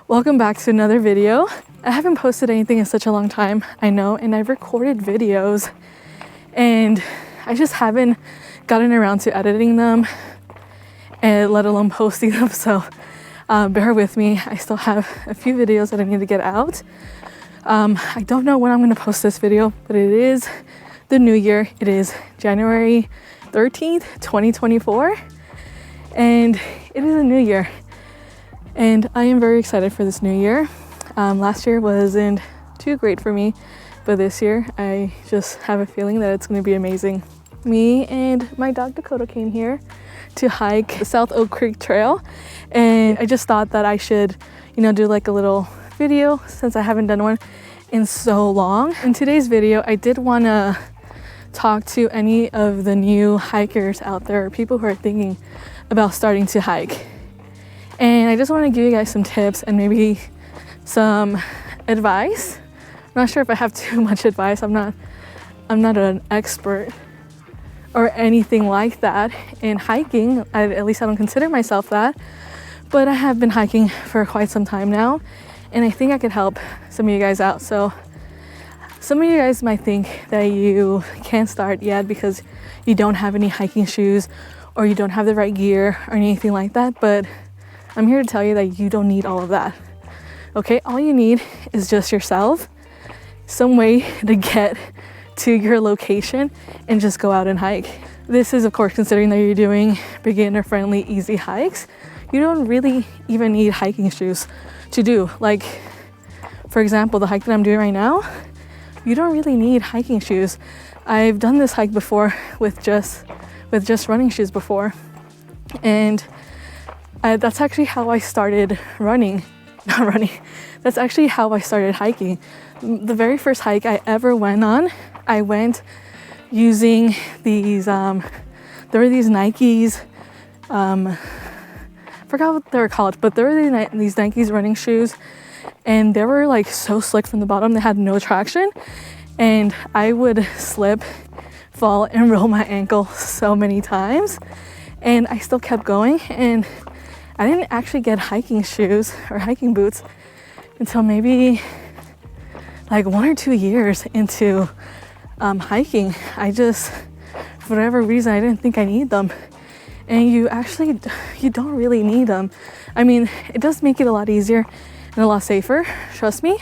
Welcome back to another video. I haven't posted anything in such a long time, I know, and I've recorded videos and I just haven't gotten around to editing them and let alone posting them, so bear with me. I still have a few videos that I need to get out. I don't know when I'm going to post this video, but it is the new year. It is January 13th, 2024, and it is a new year. And I am very excited for this new year. Last year wasn't too great for me, but this year I just have a feeling that it's going to be amazing. Me and my dog Dakota came here to hike the South Oak Creek Trail, and I just thought that I should, do like a little video since I haven't done one in so long. In today's video, I did want to talk to any of the new hikers out there, people who are thinking about starting to hike. And I just want to give you guys some tips and maybe some advice. I'm not sure if I have too much advice. I'm not an expert or anything like that in hiking. At least I don't consider myself that. But I have been hiking for quite some time now, and I think I could help some of you guys out. So some of you guys might think that you can't start yet because you don't have any hiking shoes or you don't have the right gear or anything like that, but I'm here to tell you that you don't need all of that. Okay, all you need is just yourself, some way to get to your location and just go out and hike. This is, of course, considering that you're doing beginner-friendly, easy hikes. You don't really even need hiking shoes to do. Like, for example, the hike that I'm doing right now, you don't really need hiking shoes. I've done this hike before with just running shoes before, and that's actually how I started that's actually how I started hiking. The very first hike I ever went on, I went using these there were these Nikes, forgot what they were called, but there were these Nikes running shoes, and they were like so slick from the bottom. They had no traction, and I would slip, fall, and roll my ankle so many times, and I still kept going. And I didn't actually get hiking shoes or hiking boots until maybe like 1 or 2 years into hiking. I just, for whatever reason, I didn't think I need them. And you don't really need them. I mean, it does make it a lot easier and a lot safer, trust me,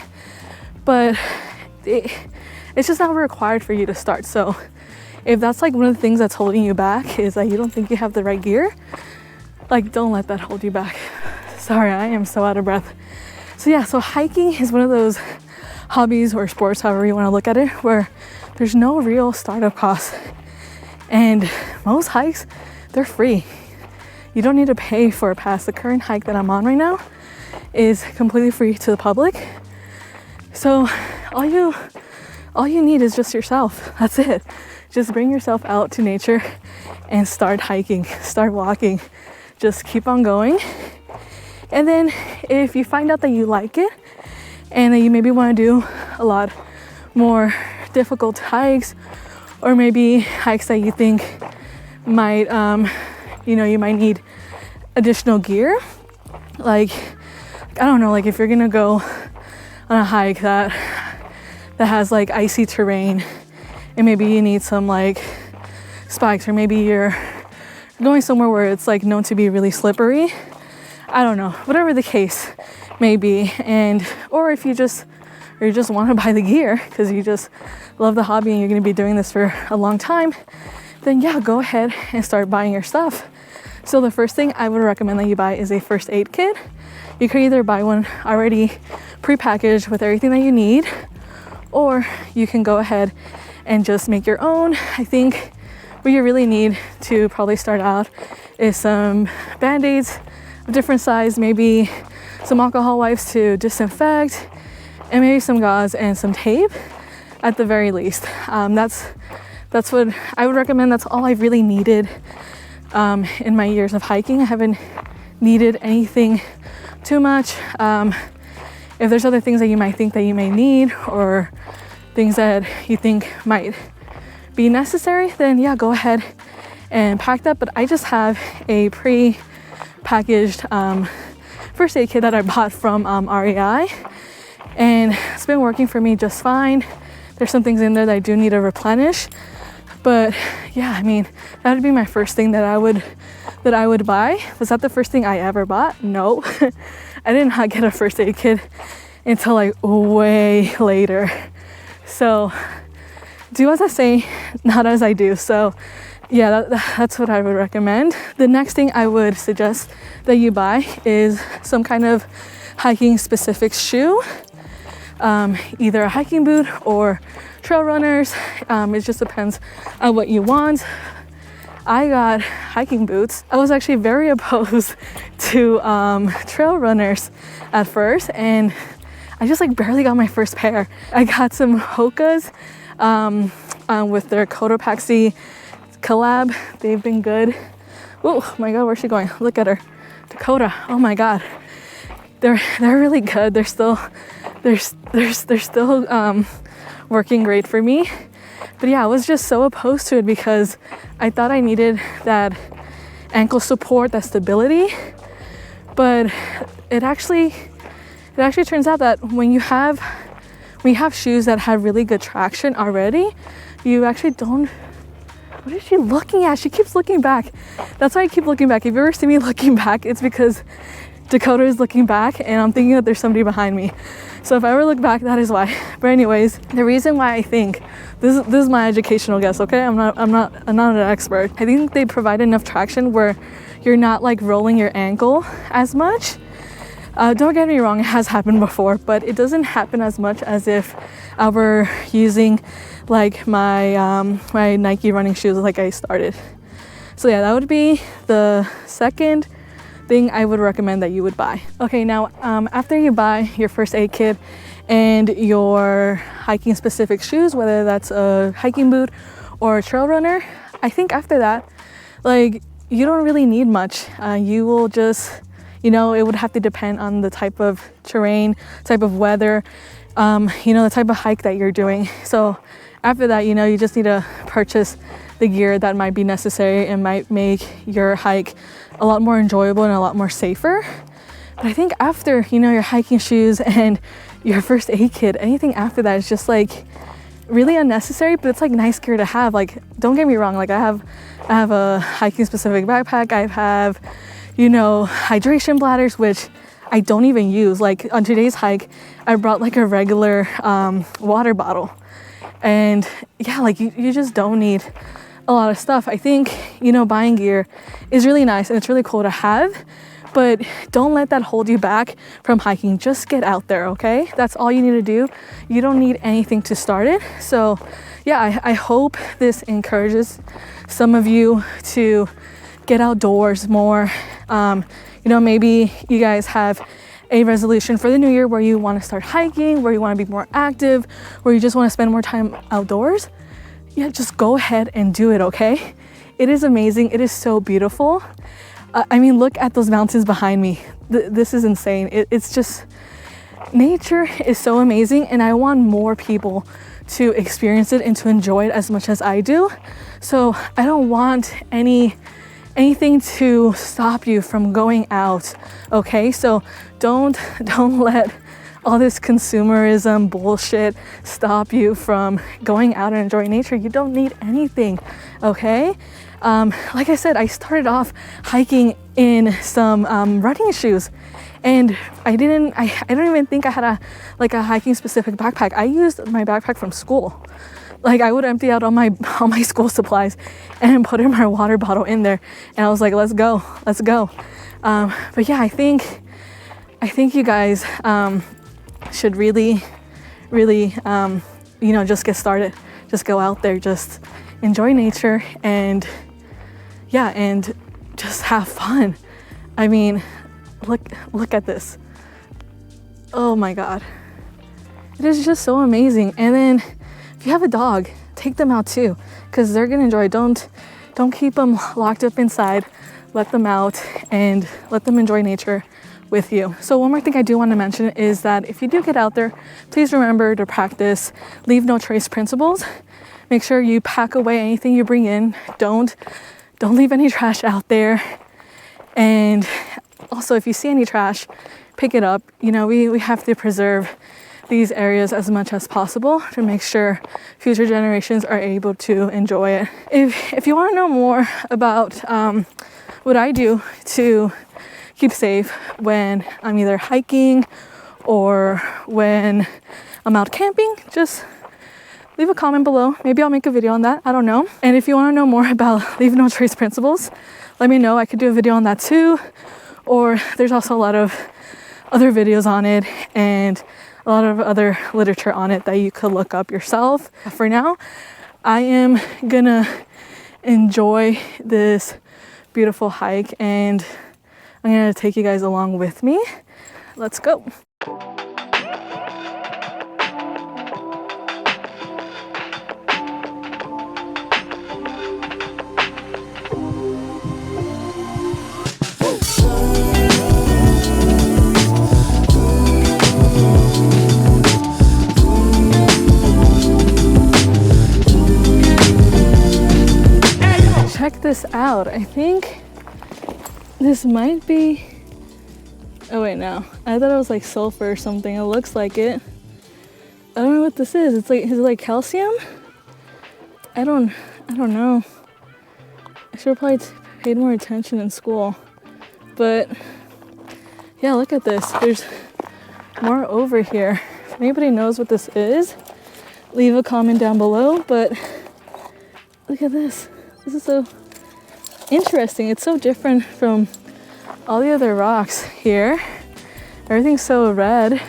but it's just not required for you to start. So if that's like one of the things that's holding you back, is that you don't think you have the right gear, like, don't let that hold you back. Sorry, I am so out of breath. So yeah, so hiking is one of those hobbies or sports, however you want to look at it, where there's no real startup costs. And most hikes, they're free. You don't need to pay for a pass. The current hike that I'm on right now is completely free to the public. So all you need is just yourself. That's it. Just bring yourself out to nature and start hiking, start walking. Just keep on going. And then if you find out that you like it and that you maybe want to do a lot more difficult hikes, or maybe hikes that you think might, you might need additional gear, like, I don't know, like if you're gonna go on a hike that has like icy terrain, and maybe you need some like spikes, or maybe you're going somewhere where it's like known to be really slippery, I don't know, whatever the case may be. And or if you just want to buy the gear because you just love the hobby and you're going to be doing this for a long time, then yeah, go ahead and start buying your stuff. So the first thing I would recommend that you buy is a first aid kit. You can either buy one already prepackaged with everything that you need, or you can go ahead and just make your own. I think what you really need to probably start out is some band-aids of different size, maybe some alcohol wipes to disinfect, and maybe some gauze and some tape at the very least. That's what I would recommend. That's all I've really needed in my years of hiking. I haven't needed anything too much. If there's other things that you might think that you may need, or things that you think might be necessary, then yeah, go ahead and pack that. But I just have a pre-packaged first aid kit that I bought from REI, and it's been working for me just fine. There's some things in there that I do need to replenish, but yeah, I mean, that would be my first thing that I would buy. Was that the first thing I ever bought? No. I did not get a first aid kit until like way later. So do as I say, not as I do. So yeah, that's what I would recommend. The next thing I would suggest that you buy is some kind of hiking specific shoe, either a hiking boot or trail runners. It just depends on what you want. I got hiking boots. I was actually very opposed to trail runners at first, and I just like barely got my first pair. I got some Hoka's with their Cotopaxi collab. They've been good. Oh my god, where's she going? Look at her. Dakota. Oh my god. They're really good. They're still working great for me. But yeah, I was just so opposed to it because I thought I needed that ankle support, that stability. But it actually turns out that when you have shoes that have really good traction already, you actually don't. What is she looking at? She keeps looking back. That's why I keep looking back. If you ever see me looking back, it's because Dakota is looking back and I'm thinking that there's somebody behind me. So if I ever look back, that is why. But anyways, the reason why I think this is my educational guess, okay? I'm not an expert. I think they provide enough traction where you're not like rolling your ankle as much. Don't get me wrong, it has happened before, but it doesn't happen as much as if I were using like my my Nike running shoes like I started. So yeah, that would be the second thing I would recommend that you would buy. Okay, now after you buy your first aid kit and your hiking specific shoes, whether that's a hiking boot or a trail runner, I think after that, like, you don't really need much. You will just, you know, it would have to depend on the type of terrain, type of weather, you know, the type of hike that you're doing. So after that, you know, you just need to purchase the gear that might be necessary and might make your hike a lot more enjoyable and a lot more safer. But I think after, you know, your hiking shoes and your first aid kit, anything after that is just like really unnecessary, but it's like nice gear to have. Like, don't get me wrong, like I have a hiking specific backpack. I have, you know, hydration bladders, which I don't even use. Like on today's hike, I brought like a regular water bottle. And yeah, like you just don't need a lot of stuff. I think, you know, buying gear is really nice and it's really cool to have, but don't let that hold you back from hiking. Just get out there, okay? That's all you need to do. You don't need anything to start it. So yeah, I hope this encourages some of you to get outdoors more. You know, maybe you guys have a resolution for the new year where you want to start hiking, where you want to be more active, where you just want to spend more time outdoors. Yeah, just go ahead and do it, okay? It is amazing. It is so beautiful. I mean, look at those mountains behind me. This is insane. It's just, nature is so amazing, and I want more people to experience it and to enjoy it as much as I do. So I don't want anything to stop you from going out, okay? So don't let all this consumerism bullshit stop you from going out and enjoying nature. You don't need anything, okay? Like I said, I started off hiking in some running shoes, and I don't even think I had a hiking specific backpack. I used my backpack from school. Like, I would empty out all my school supplies and put in my water bottle in there, and I was like, let's go. But yeah, I think you guys should really, you know, just get started. Just go out there, just enjoy nature, and yeah, and just have fun. I mean, look at this. Oh my God. It is just so amazing. And then if you have a dog, take them out too, because they're gonna enjoy it. Don't keep them locked up inside. Let them out and let them enjoy nature with you. So one more thing I do want to mention is that if you do get out there, please remember to practice leave no trace principles. Make sure you pack away anything you bring in. Don't leave any trash out there. And Also, if you see any trash, pick it up. You know, we have to preserve these areas as much as possible to make sure future generations are able to enjoy it. If you want to know more about what I do to keep safe when I'm either hiking or when I'm out camping, just leave a comment below. Maybe I'll make a video on that. I don't know. And if you want to know more about leave no trace principles, let me know. I could do a video on that too. Or there's also a lot of other videos on it and a lot of other literature on it that you could look up yourself. For now, I am gonna enjoy this beautiful hike and I'm gonna take you guys along with me. Let's go. Check this out. I think this might be, oh wait, no, I thought it was like sulfur or something. It looks like it. I don't know what this is. It's like, is it like calcium? I don't know. I should have probably paid more attention in school. But yeah, look at this. There's more over here. If anybody knows what this is, leave a comment down below. But look at this. This is so interesting. It's so different from all the other rocks here. Everything's so red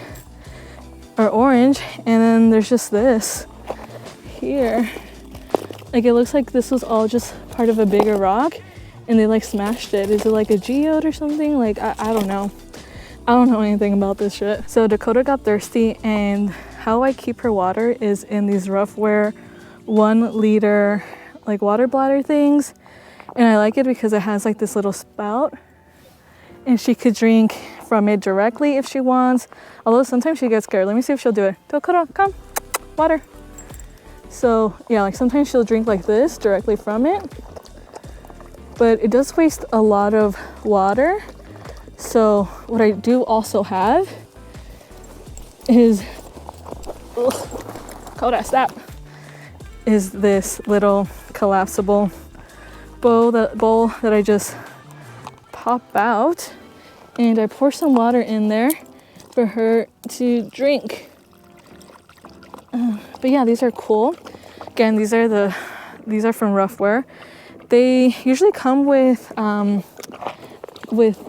or orange, and then there's just this here. Like, it looks like this was all just part of a bigger rock and they like smashed it. Is it like a geode or something? Like, I don't know. I don't know anything about this shit. So Dakota got thirsty, and how I keep her water is in these Roughwear 1 liter like water bladder things. And I like it because it has like this little spout and she could drink from it directly if she wants. Although sometimes she gets scared. Let me see if she'll do it. Dakota, come, water. So yeah, like sometimes she'll drink like this directly from it, but it does waste a lot of water. So what I do also have is, Dakota, stop, is this little collapsible bowl that I just pop out, and I pour some water in there for her to drink. But yeah, these are cool. Again, these are from Roughwear. They usually come with like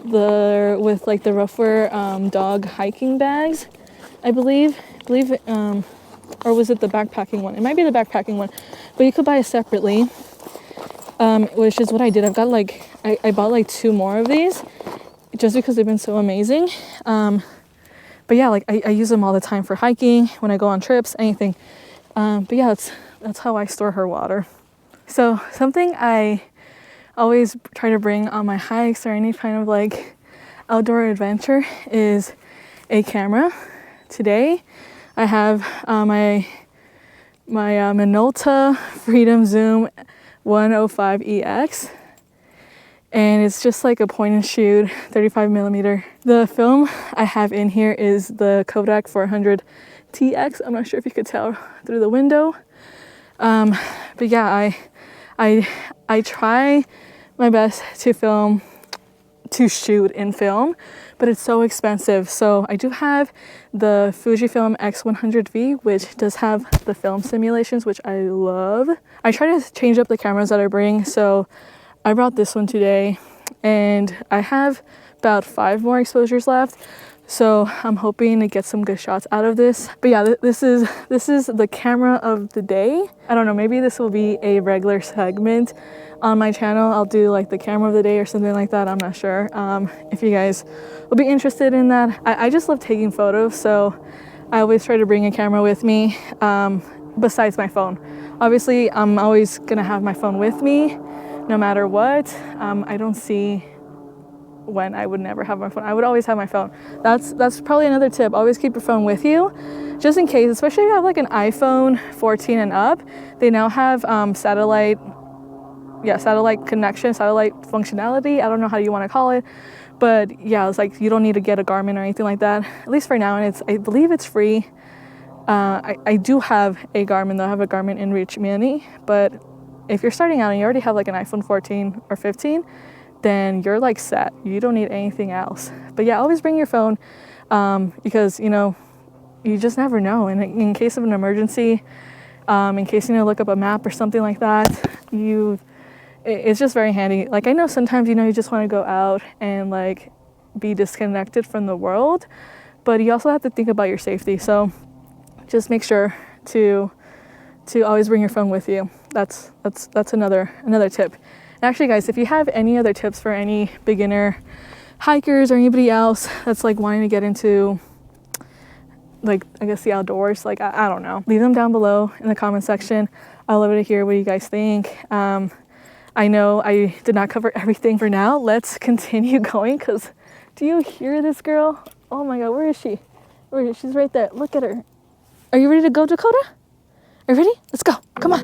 the Roughwear dog hiking bags, I believe, or was it the backpacking one? It might be the backpacking one, but you could buy it separately, which is what I did. I've got like, I bought like 2 more of these just because they've been so amazing. But yeah, like I use them all the time for hiking, when I go on trips, anything. But yeah, that's how I store her water. So something I always try to bring on my hikes or any kind of like outdoor adventure is a camera. Today I have my Minolta Freedom Zoom 105EX, and it's just like a point and shoot 35mm. The film I have in here is the Kodak 400TX. I'm not sure if you could tell through the window, but yeah, I try my best to shoot in film, but it's so expensive. So I do have the Fujifilm X100V, which does have the film simulations, which I love. I try to change up the cameras that I bring, so I brought this one today, and I have about 5 more exposures left, so I'm hoping to get some good shots out of this. But yeah, this is the camera of the day. I don't know, maybe this will be a regular segment on my channel. I'll do like the camera of the day or something like that. I'm not sure if you guys will be interested in that. I just love taking photos, so I always try to bring a camera with me besides my phone. Obviously, I'm always gonna have my phone with me no matter what. I don't see when I would never have my phone. I would always have my phone. That's probably another tip. Always keep your phone with you, just in case, especially if you have like an iPhone 14 and up. They now have satellite connection, satellite functionality. I don't know how you want to call it, But yeah, it's like you don't need to get a Garmin or anything like that, at least for now. And I believe it's free. I do have a Garmin though. I have a Garmin InReach Mini, but if you're starting out and you already have like an iPhone 14 or 15, then you're like set. You don't need anything else. But yeah, always bring your phone, because you know, you just never know. And in case of an emergency, in case you know, look up a map or something like that, it's just very handy. Like I know sometimes, you know, you just want to go out and like be disconnected from the world, but you also have to think about your safety. So just make sure to always bring your phone with you. That's another tip. And actually guys, if you have any other tips for any beginner hikers or anybody else that's like wanting to get into like, I guess the outdoors, like I don't know, leave them down below in the comment section. I'd love to hear what you guys think. I know I did not cover everything for now. Let's continue going, because do you hear this girl? Oh my God, where is she? She's right there. Look at her. Are you ready to go, Dakota? Are you ready? Let's go. Come on.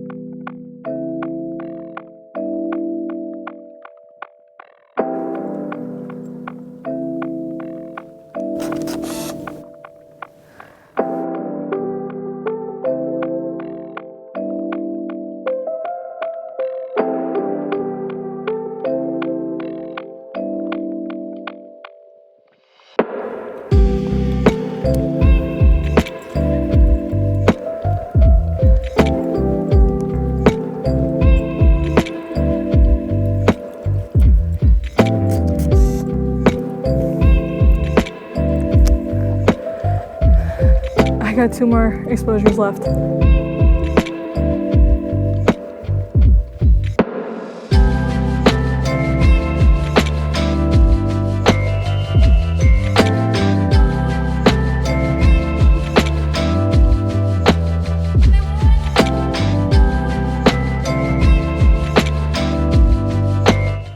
I got 2 more exposures left.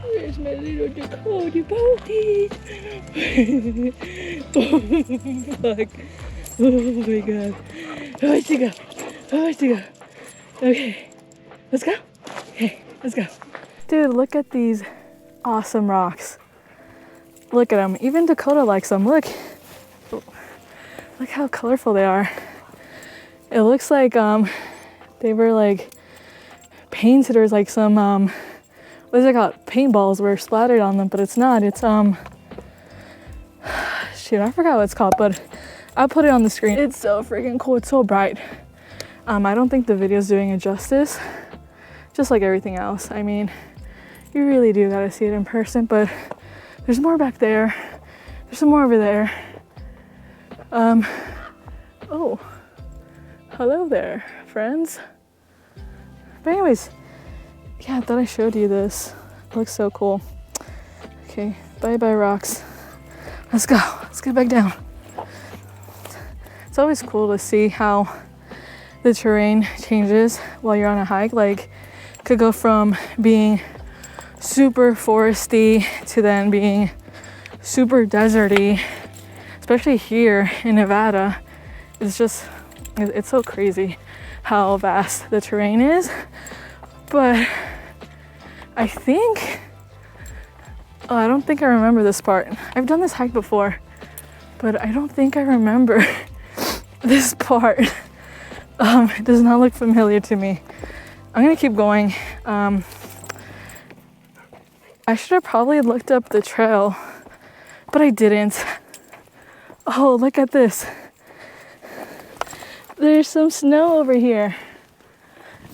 Where's my little Dakota Booties? Oh, fuck. Oh my God. Oh, I should go. Okay, let's go. Okay, let's go. Dude, look at these awesome rocks. Look at them. Even Dakota likes them. Look how colorful they are. It looks like they were like painted, or like some what is it called? Paintballs were splattered on them, but it's not. It's shoot, I forgot what it's called, but I'll put it on the screen. It's so freaking cool. It's so bright. I don't think the video's doing it justice, just like everything else. I mean, you really do gotta see it in person, but there's more back there. There's some more over there. Oh, hello there, friends. But anyways, yeah, I thought I showed you this. It looks so cool. Okay, bye-bye rocks. Let's go. Let's get back down. It's always cool to see how the terrain changes while you're on a hike. Like, it could go from being super foresty to then being super deserty, especially here in Nevada. It's so crazy how vast the terrain is. But I don't think I remember this part. I've done this hike before, but I don't think I remember this part. It does not look familiar to me. I'm gonna keep going. I should have probably looked up the trail, but I didn't. Oh, look at this. There's some snow over here.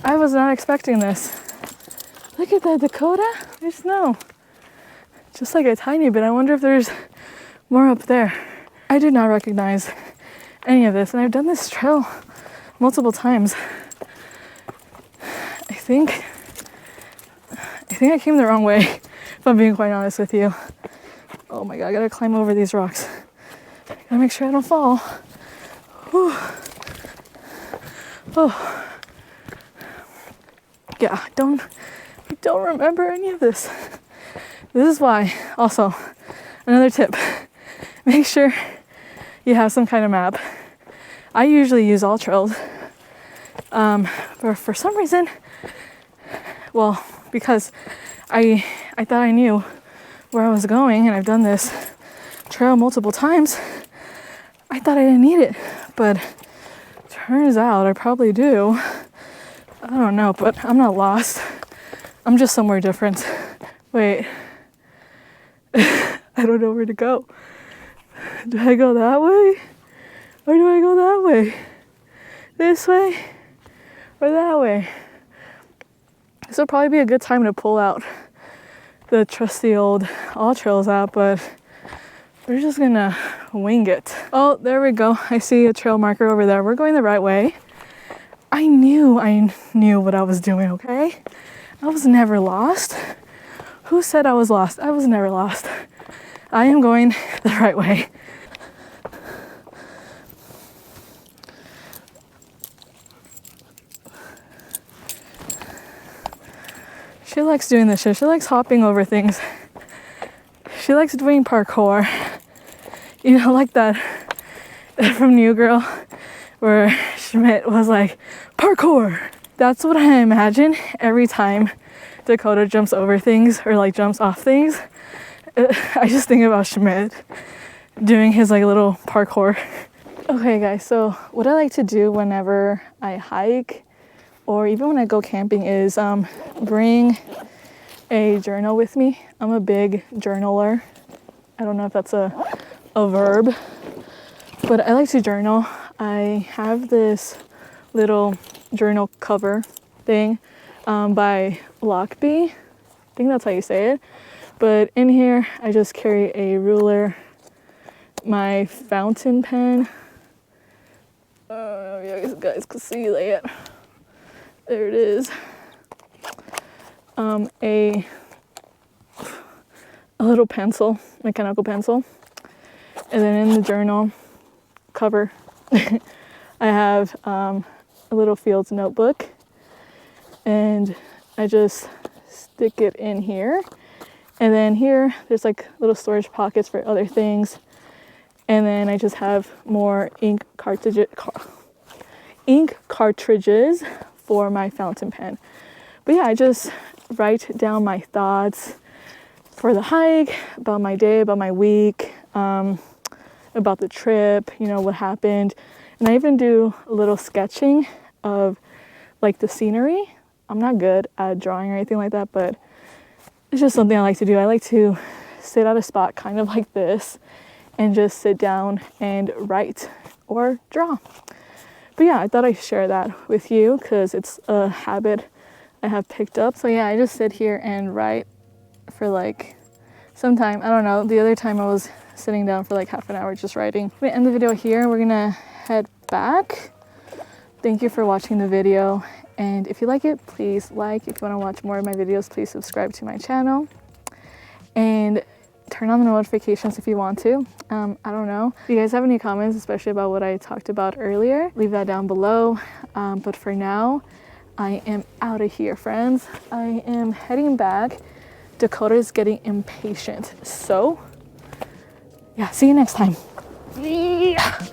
I was not expecting this. Look at that, Dakota. There's snow. Just like a tiny bit. I wonder if there's more up there. I did not recognize any of this, and I've done this trail multiple times. I think I came the wrong way, if I'm being quite honest with you. Oh my God, I gotta climb over these rocks. Gotta make sure I don't fall. Whew. Oh. Yeah, I don't remember any of this. This is why, also, another tip, make sure you have some kind of map. I usually use All Trails, but for some reason, well, because I thought I knew where I was going, and I've done this trail multiple times, I thought I didn't need it, but turns out I probably do. I don't know, but I'm not lost. I'm just somewhere different. Wait, I don't know where to go. Do I go that way? Or do I go that way? This way? Or that way? This will probably be a good time to pull out the trusty old All Trails app, but we're just gonna wing it. Oh, there we go. I see a trail marker over there. We're going the right way. I knew what I was doing, okay? I was never lost. Who said I was lost? I was never lost. I am going the right way. She likes doing this shit. She likes hopping over things. She likes doing parkour. You know, like that from New Girl, where Schmidt was like, parkour. That's what I imagine every time Dakota jumps over things or like jumps off things. I just think about Schmidt doing his like little parkour. Okay guys, so what I like to do whenever I hike or even when I go camping is bring a journal with me. I'm a big journaler. I don't know if that's a verb, but I like to journal. I have this little journal cover thing by Lockbee. I think that's how you say it. But in here, I just carry a ruler, my fountain pen. You guys can see that. There it is. A little pencil, mechanical pencil. And then in the journal cover, I have a little Fields notebook. And I just stick it in here. And then here, there's like little storage pockets for other things. And then I just have more ink cartridges for my fountain pen. But yeah, I just write down my thoughts for the hike, about my day, about my week, about the trip, you know, what happened. And I even do a little sketching of like the scenery. I'm not good at drawing or anything like that, but it's just something I like to do. I like to sit at a spot kind of like this and just sit down and write or draw. But yeah, I thought I'd share that with you because it's a habit I have picked up. So yeah, I just sit here and write for like some time. I don't know, the other time I was sitting down for like half an hour just writing. I'm gonna end the video here. We're gonna head back. Thank you for watching the video. And if you like it, please like. If you wanna watch more of my videos, please subscribe to my channel. And turn on the notifications if you want to. I don't know. If you guys have any comments, especially about what I talked about earlier, leave that down below. But for now, I am out of here, friends. I am heading back. Dakota is getting impatient. So, yeah, see you next time. Yeah.